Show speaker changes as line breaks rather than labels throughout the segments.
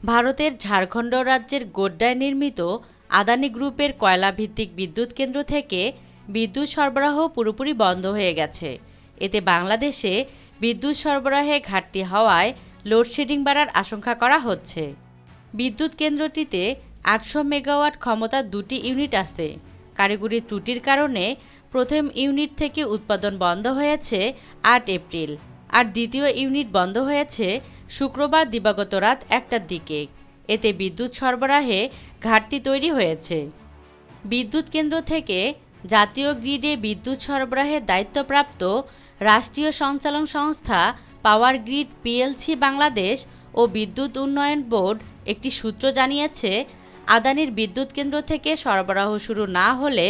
ভারতের ঝাড়খণ্ড রাজ্যের গোড্ডায় নির্মিত আদানি গ্রুপের কয়লাভিত্তিক বিদ্যুৎ কেন্দ্র থেকে বিদ্যুৎ সরবরাহ পুরোপুরি বন্ধ হয়ে গেছে। এতে বাংলাদেশে বিদ্যুৎ সরবরাহে ঘাটতি হওয়ায় লোডশেডিং বাড়ার আশঙ্কা করা হচ্ছে। বিদ্যুৎ কেন্দ্রটিতে ৮০০ মেগাওয়াট ক্ষমতার দুটি ইউনিট আছে। কারিগরি ত্রুটির কারণে প্রথম ইউনিট থেকে উৎপাদন বন্ধ হয়েছে ৮ এপ্রিল, আর দ্বিতীয় ইউনিট বন্ধ হয়েছে শুক্রবার দিবাগত রাত ১টার দিকে। এতে বিদ্যুৎ সরবরাহে ঘাটতি তৈরি হয়েছে। বিদ্যুৎ কেন্দ্র থেকে জাতীয় গ্রিডে বিদ্যুৎ সরবরাহের দায়িত্বপ্রাপ্ত রাষ্ট্রীয় সঞ্চালন সংস্থা পাওয়ার গ্রিড পিএলসি বাংলাদেশ ও বিদ্যুৎ উন্নয়ন বোর্ড একটি সূত্র জানিয়েছে, আদানির বিদ্যুৎ কেন্দ্র থেকে সরবরাহ শুরু না হলে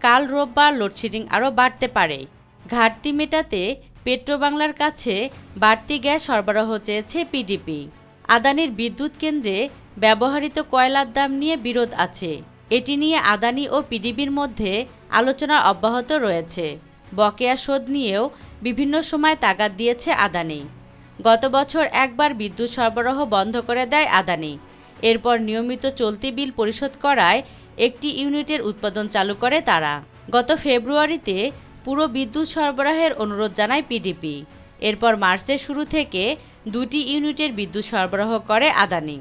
কাল রোববার লোডশেডিং আরও বাড়তে পারে। ঘাটতি মেটাতে পেট্রোবাংলার কাছে বাড়তি গ্যাস সরবরাহ চেয়েছে পিডিপি। আদানির বিদ্যুৎ কেন্দ্রে ব্যবহৃত কয়লার দাম নিয়ে বিরোধ আছে। এটি নিয়ে আদানি ও পিডিবির মধ্যে আলোচনা অব্যাহত রয়েছে। বকেয়া শোধ নিয়েও বিভিন্ন সময় তাগাদ দিয়েছে আদানি। গত বছর একবার বিদ্যুৎ সরবরাহ বন্ধ করে দেয় আদানি। এরপর নিয়মিত চলতি বিল পরিশোধ করায় একটি ইউনিটের উৎপাদন চালু করে তারা। গত ফেব্রুয়ারিতে পুরো বিদ্যুৎ সরবরাহের অনুরোধ জানায় পিডিপি। এরপর মার্চের শুরু থেকে দুটি ইউনিটের বিদ্যুৎ সরবরাহ করে আদানি।